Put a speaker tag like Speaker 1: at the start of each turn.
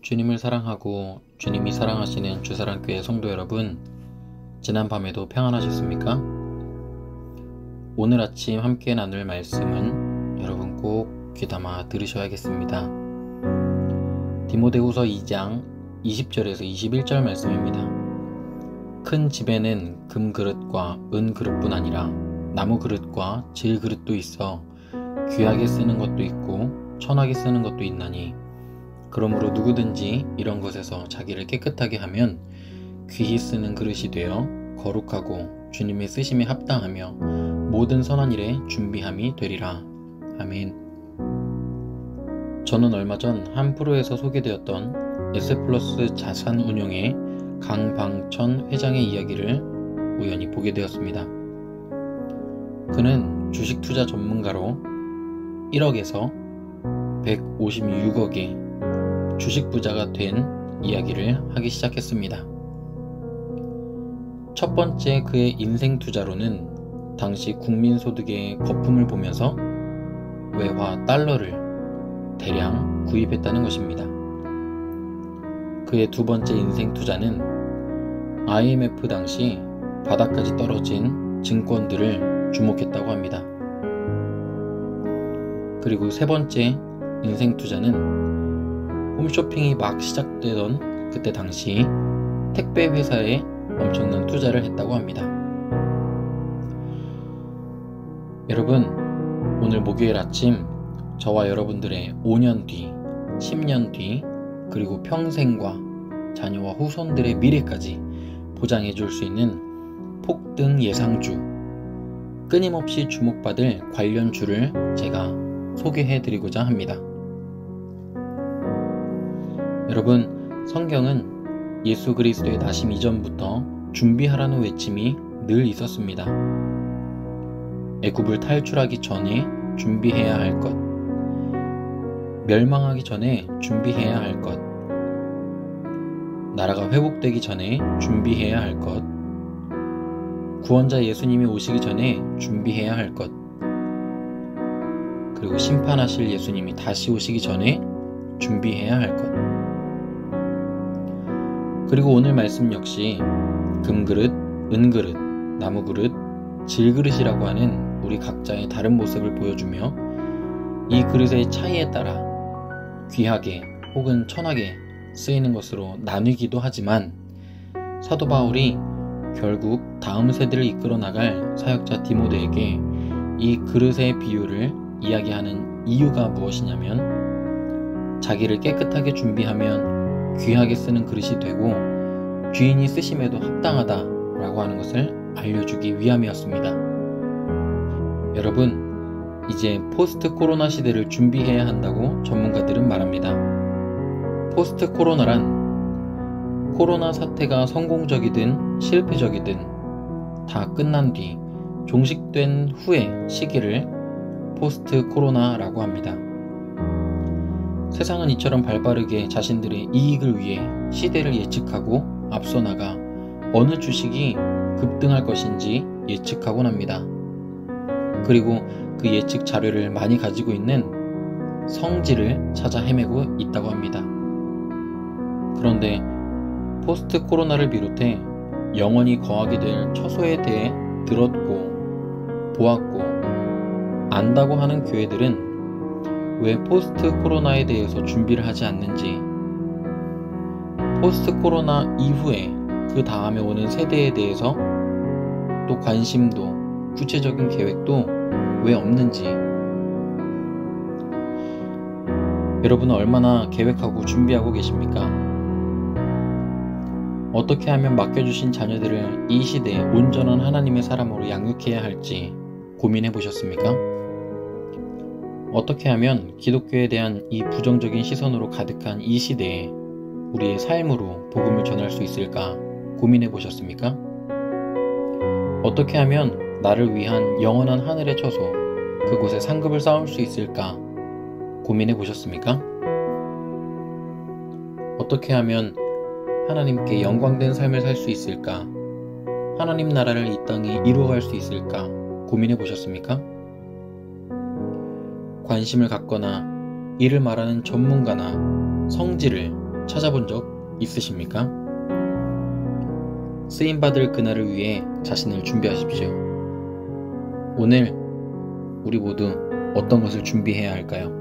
Speaker 1: 주님을 사랑하고 주님이 사랑하시는 주사랑교회 성도 여러분, 지난밤에도 평안하셨습니까? 오늘 아침 함께 나눌 말씀은 여러분 꼭 귀담아 들으셔야겠습니다. 디모데후서 2장 20절에서 21절 말씀입니다. 큰 집에는 금그릇과 은그릇뿐 아니라 나무그릇과 질그릇도 있어 귀하게 쓰는 것도 있고 천하게 쓰는 것도 있나니, 그러므로 누구든지 이런 것에서 자기를 깨끗하게 하면 귀히 쓰는 그릇이 되어 거룩하고 주님의 쓰심에 합당하며 모든 선한 일에 준비함이 되리라. 아멘. 저는 얼마 전 한 프로에서 소개되었던 에세플러스 자산운용의 강방천 회장의 이야기를 우연히 보게 되었습니다. 그는 주식투자 전문가로 1억에서 156억의 주식 부자가 된 이야기를 하기 시작했습니다. 첫 번째 그의 인생 투자로는 당시 국민소득의 거품을 보면서 외화 달러를 대량 구입했다는 것입니다. 그의 두 번째 인생 투자는 IMF 당시 바닥까지 떨어진 증권들을 주목했다고 합니다. 그리고 세 번째 인생 투자는 홈쇼핑이 막 시작되던 그때 당시 택배 회사에 엄청난 투자를 했다고 합니다. 여러분, 오늘 목요일 아침 저와 여러분들의 5년 뒤, 10년 뒤, 그리고 평생과 자녀와 후손들의 미래까지 보장해 줄 수 있는 폭등 예상주, 끊임없이 주목받을 관련주를 제가 소개해 드리고자 합니다. 여러분, 성경은 예수 그리스도의 나심 이전부터 준비하라는 외침이 늘 있었습니다. 애굽을 탈출하기 전에 준비해야 할 것, 멸망하기 전에 준비해야 할 것, 나라가 회복되기 전에 준비해야 할 것, 구원자 예수님이 오시기 전에 준비해야 할 것, 그리고 심판하실 예수님이 다시 오시기 전에 준비해야 할 것. 그리고 오늘 말씀 역시 금그릇, 은그릇, 나무그릇, 질그릇이라고 하는 우리 각자의 다른 모습을 보여주며 이 그릇의 차이에 따라 귀하게 혹은 천하게 쓰이는 것으로 나뉘기도 하지만, 사도 바울이 결국 다음 세대를 이끌어 나갈 사역자 디모데에게 이 그릇의 비유를 이야기하는 이유가 무엇이냐면, 자기를 깨끗하게 준비하면 귀하게 쓰는 그릇이 되고 주인이 쓰심에도 합당하다라고 하는 것을 알려주기 위함이었습니다. 여러분, 이제 포스트 코로나 시대를 준비해야 한다고 전문가들은 말합니다. 포스트 코로나란 코로나 사태가 성공적이든 실패적이든 다 끝난 뒤 종식된 후의 시기를 포스트 코로나라고 합니다. 세상은 이처럼 발빠르게 자신들의 이익을 위해 시대를 예측하고 앞서 나가 어느 주식이 급등할 것인지 예측하곤 합니다. 그리고 그 예측 자료를 많이 가지고 있는 성지를 찾아 헤매고 있다고 합니다. 그런데 포스트 코로나를 비롯해 영원히 거하게 될 처소에 대해 들었고 보았고 안다고 하는 교회들은 왜 포스트 코로나에 대해서 준비를 하지 않는지, 포스트 코로나 이후에 그 다음에 오는 세대에 대해서 또 관심도 구체적인 계획도 왜 없는지, 여러분은 얼마나 계획하고 준비하고 계십니까? 어떻게 하면 맡겨주신 자녀들을 이 시대에 온전한 하나님의 사람으로 양육해야 할지 고민해 보셨습니까? 어떻게 하면 기독교에 대한 이 부정적인 시선으로 가득한 이 시대에 우리의 삶으로 복음을 전할 수 있을까 고민해 보셨습니까? 어떻게 하면 나를 위한 영원한 하늘의 처소, 그곳에 상급을 쌓을 수 있을까 고민해 보셨습니까? 어떻게 하면 하나님께 영광된 삶을 살 수 있을까? 하나님 나라를 이 땅에 이루어갈 수 있을까 고민해 보셨습니까? 관심을 갖거나 이를 말하는 전문가나 성지를 찾아본 적 있으십니까? 쓰임받을 그날을 위해 자신을 준비하십시오. 오늘 우리 모두 어떤 것을 준비해야 할까요?